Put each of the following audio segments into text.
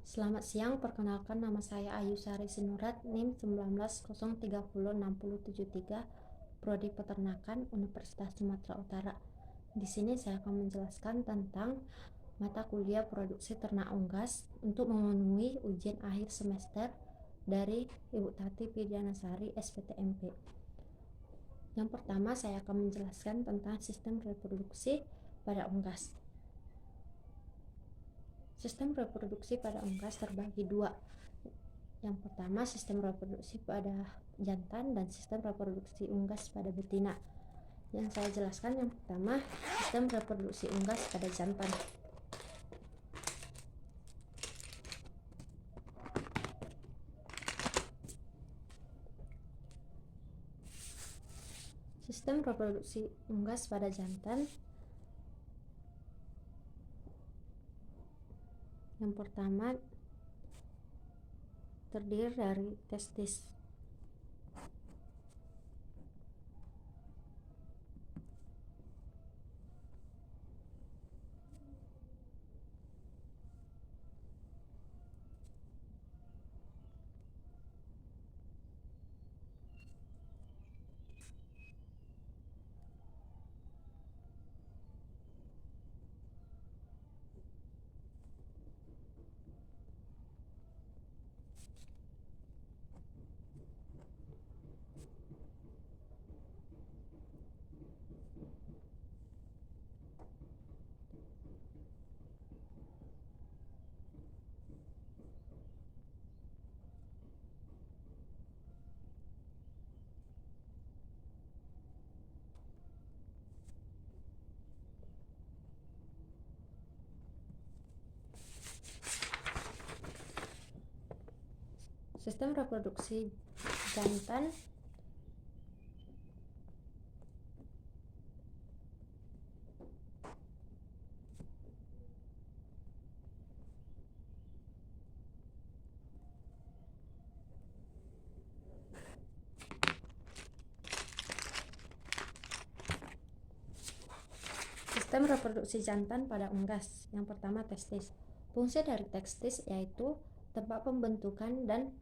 Selamat siang, perkenalkan nama saya Ayu Sari Sinurat, NIM 19,0306073, Prodi Peternakan, Universitas Sumatera Utara. Di sini saya akan menjelaskan tentang mata kuliah Produksi Ternak Unggas untuk memenuhi ujian akhir semester dari Ibu Tati Pidianasari, SPTMP. Yang pertama, saya akan menjelaskan tentang sistem reproduksi pada unggas. Sistem reproduksi pada unggas terbagi dua. Yang pertama, sistem reproduksi pada jantan dan sistem reproduksi unggas pada betina. Yang saya jelaskan yang pertama, sistem reproduksi unggas pada jantan. Sistem reproduksi unggas pada jantan yang pertama terdiri dari testis. Sistem reproduksi jantan Sistem reproduksi jantan pada unggas. Yang pertama, testis. Fungsi dari testis yaitu tempat pembentukan dan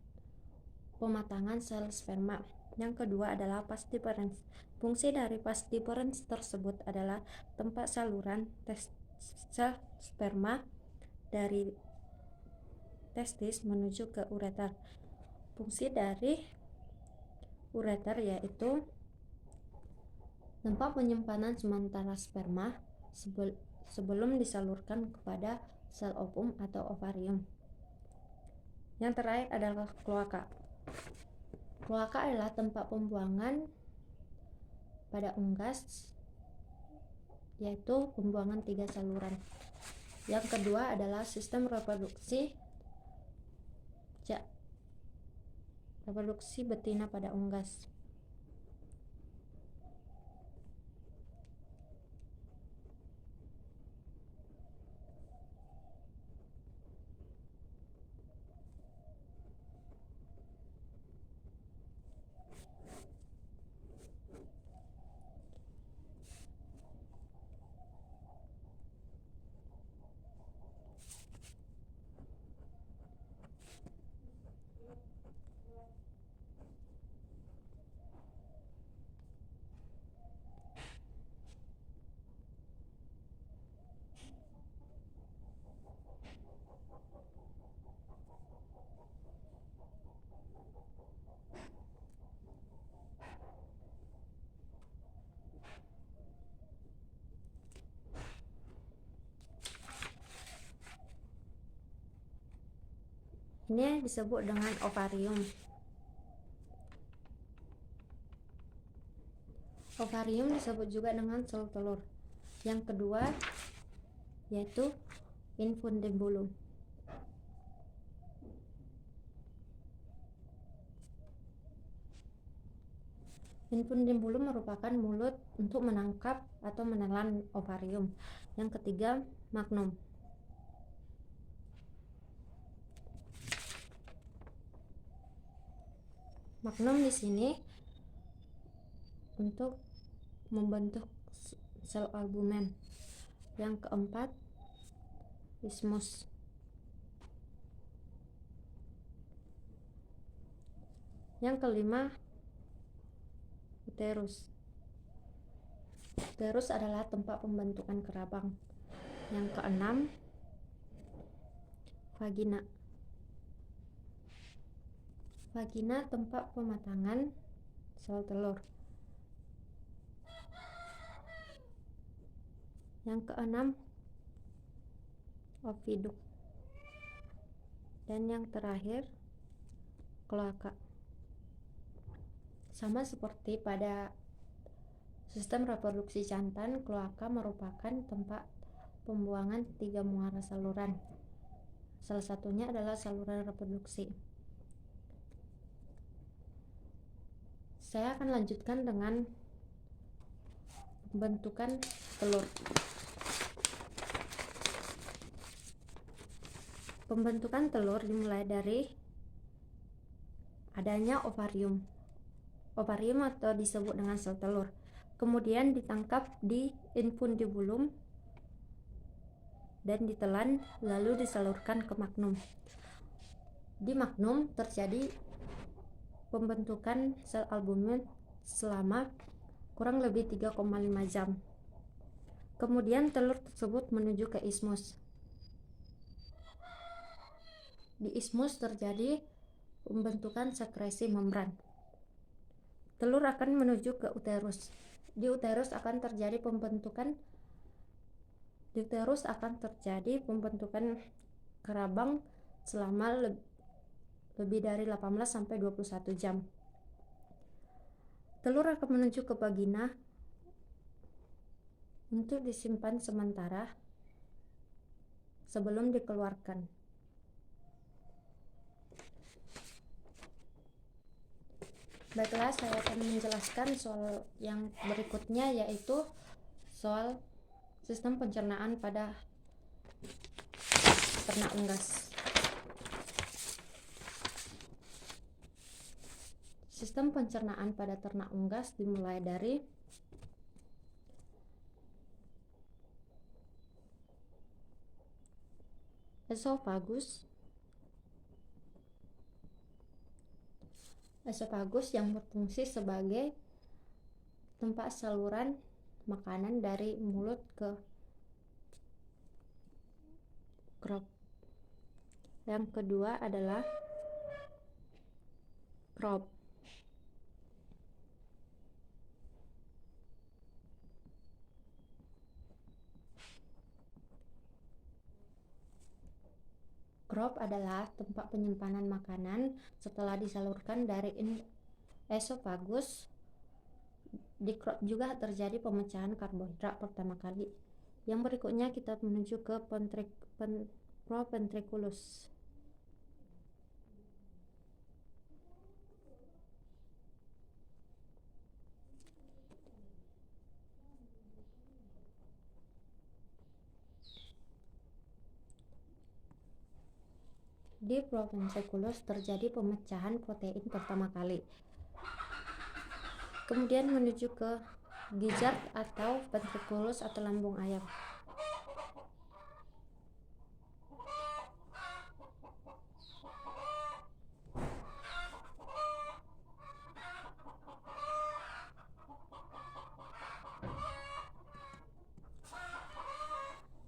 pematangan sel sperma. Yang kedua adalah vas deferens. Fungsi dari vas deferens tersebut adalah tempat saluran sel sperma dari testis menuju ke ureter. Fungsi dari ureter yaitu tempat penyimpanan sementara sperma sebelum disalurkan kepada sel ovum atau ovarium. Yang terakhir adalah kloaka. Kloaka adalah tempat pembuangan pada unggas, yaitu pembuangan 3 saluran. Yang kedua adalah sistem reproduksi betina pada unggas. Ini disebut dengan ovarium. Ovarium disebut juga dengan sel telur. Yang kedua yaitu infundibulum. Infundibulum merupakan mulut untuk menangkap atau menelan ovarium. Yang ketiga, magnum. Magnum di sini untuk membentuk sel albumen. Yang keempat, isthmus. Yang kelima, uterus. Uterus adalah tempat pembentukan kerabang. Yang keenam, vagina. Vagina tempat pematangan sel telur. Yang keenam, oviduk. Dan yang terakhir, kloaka. Sama seperti pada sistem reproduksi jantan, kloaka merupakan tempat pembuangan 3 muara saluran. Salah satunya adalah saluran reproduksi. Saya akan lanjutkan dengan pembentukan telur. Pembentukan telur dimulai dari adanya ovarium. Ovarium atau disebut dengan sel telur. Kemudian ditangkap di infundibulum dan ditelan, lalu disalurkan ke magnum. Di magnum terjadi pembentukan sel albumin selama kurang lebih 3,5 jam. Kemudian telur tersebut menuju ke ismus. Di ismus terjadi pembentukan sekresi membran. Telur akan menuju ke uterus. Di uterus akan terjadi pembentukan kerabang selama lebih dari 18-21 jam. Telur akan menuju ke vagina untuk disimpan sementara sebelum dikeluarkan. Baiklah, saya akan menjelaskan soal yang berikutnya, yaitu soal sistem pencernaan pada ternak unggas. Sistem pencernaan pada ternak unggas dimulai dari esofagus. Esofagus yang berfungsi sebagai tempat saluran makanan dari mulut ke crop. Yang kedua adalah crop. Crop adalah tempat penyimpanan makanan setelah disalurkan dari esofagus. Di crop juga terjadi pemecahan karbohidrat pertama kali. Yang berikutnya kita menuju ke proventriculus. Di proventriculus terjadi pemecahan protein pertama kali. Kemudian menuju ke gizzard atau ventriculus atau lambung ayam.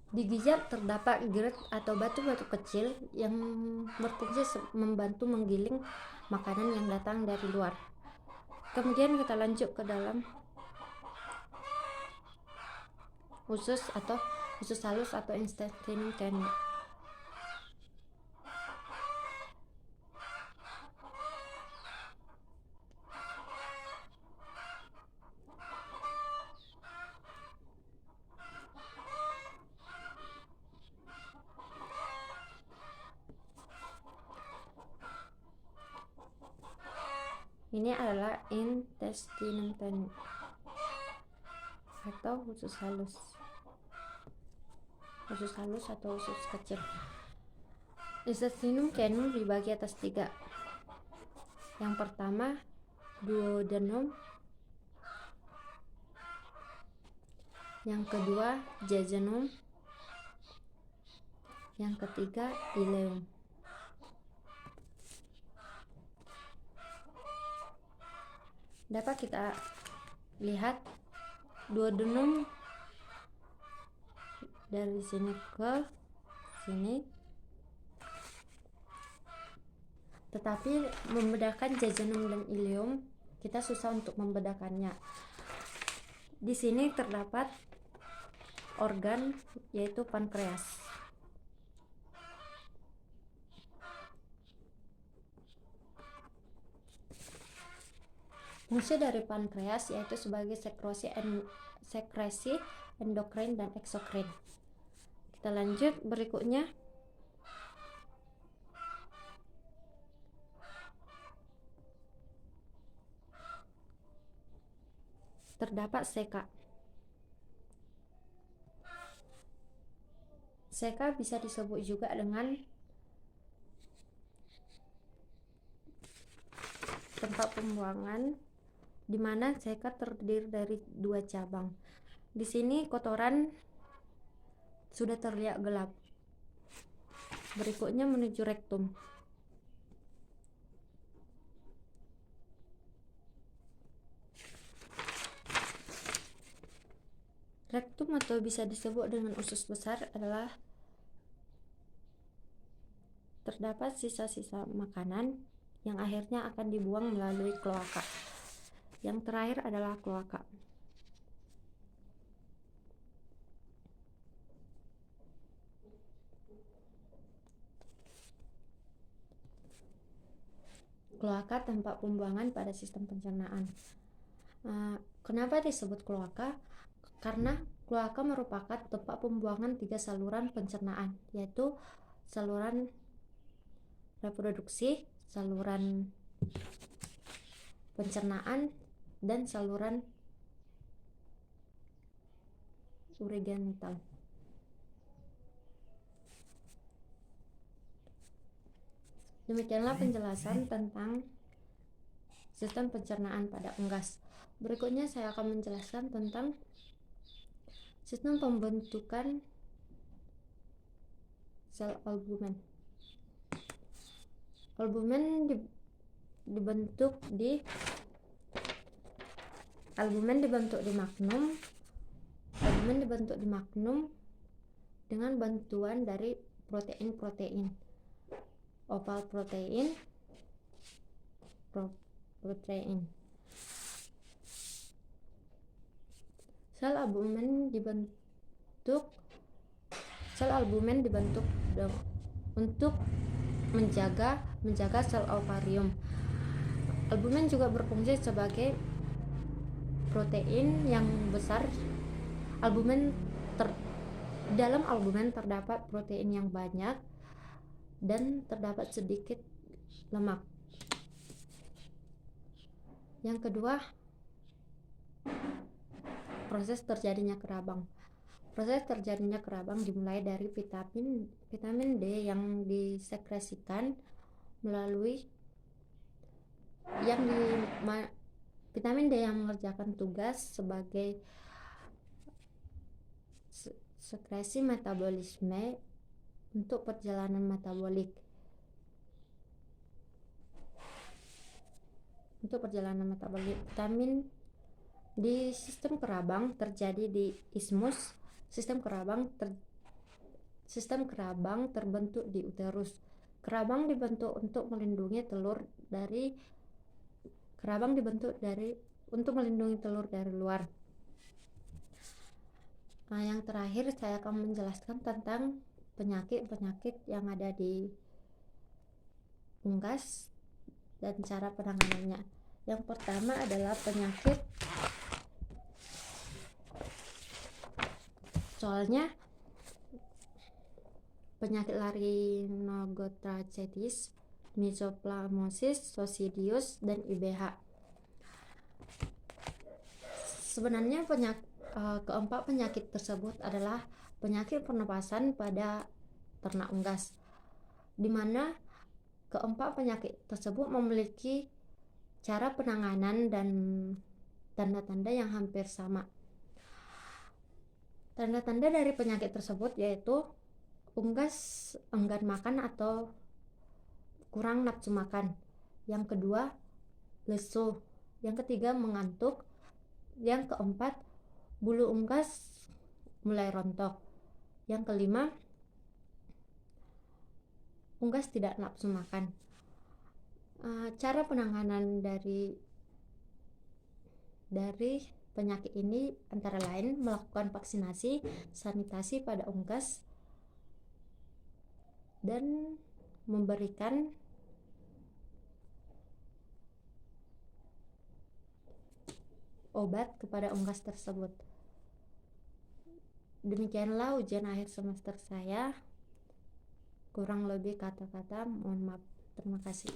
Di gizzard terdapat giret atau batu-batu kecil yang berfungsi membantu menggiling makanan yang datang dari luar. Kemudian kita lanjut ke dalam usus halus atau intestinum tenue. Ini adalah intestinum tenue atau usus halus atau usus kecil. Intestinum tenue dibagi atas 3. Yang pertama, duodenum. Yang kedua, jejunum. Yang ketiga, ileum. dapat kita lihat duodenum dari sini ke sini, tetapi membedakan jejunum dan ileum kita susah untuk membedakannya. Di sini terdapat organ yaitu pankreas. Fungsi dari pankreas yaitu sebagai sekresi endokrin dan eksokrin. Kita lanjut berikutnya. Terdapat seka. Seka bisa disebut juga dengan tempat pembuangan, di mana seka terdiri dari 2 cabang. Di sini kotoran sudah terlihat gelap. Berikutnya menuju rektum. Rektum atau bisa disebut dengan usus besar adalah terdapat sisa-sisa makanan yang akhirnya akan dibuang melalui kloaka. Yang terakhir adalah kloaka. Kloaka tempat pembuangan pada sistem pencernaan. Kenapa disebut kloaka? Karena kloaka merupakan tempat pembuangan 3 saluran pencernaan, yaitu saluran reproduksi, saluran pencernaan, dan saluran urogenital. Demikianlah penjelasan tentang sistem pencernaan pada unggas. Berikutnya saya akan menjelaskan tentang sistem pembentukan sel albumen. Albumen dibentuk di magnum. Albumen dibentuk di magnum dengan bantuan dari protein-protein, oval protein. Sel albumen dibentuk untuk menjaga sel ovarium. Albumen juga berfungsi sebagai protein yang besar. Dalam albumen terdapat protein yang banyak dan terdapat sedikit lemak. Yang kedua, proses terjadinya kerabang. Proses terjadinya kerabang dimulai dari vitamin D yang disekresikan melalui vitamin D yang mengerjakan tugas sebagai sekresi metabolisme untuk perjalanan metabolik. Vitamin di sistem kerabang terjadi di isthmus. Sistem kerabang terbentuk di uterus. Kerabang dibentuk untuk melindungi telur dari luar. Yang terakhir saya akan menjelaskan tentang penyakit-penyakit yang ada di unggas dan cara penanganannya. Yang pertama adalah penyakit laryngotracheitis, myxoplasmosis, coccidius, dan IBH. Sebenarnya keempat penyakit tersebut adalah penyakit pernapasan pada ternak unggas, di mana keempat penyakit tersebut memiliki cara penanganan dan tanda-tanda yang hampir sama. Tanda-tanda dari penyakit tersebut yaitu unggas enggan makan atau kurang nafsu makan. Yang kedua, lesu. Yang ketiga, mengantuk. Yang keempat, bulu unggas mulai rontok. Yang kelima, unggas tidak nafsu makan. Cara penanganan dari penyakit ini antara lain melakukan vaksinasi, sanitasi pada unggas, dan memberikan obat kepada unggas tersebut. Demikianlah ujian akhir semester saya. Kurang lebih kata-kata mohon maaf. Terima kasih.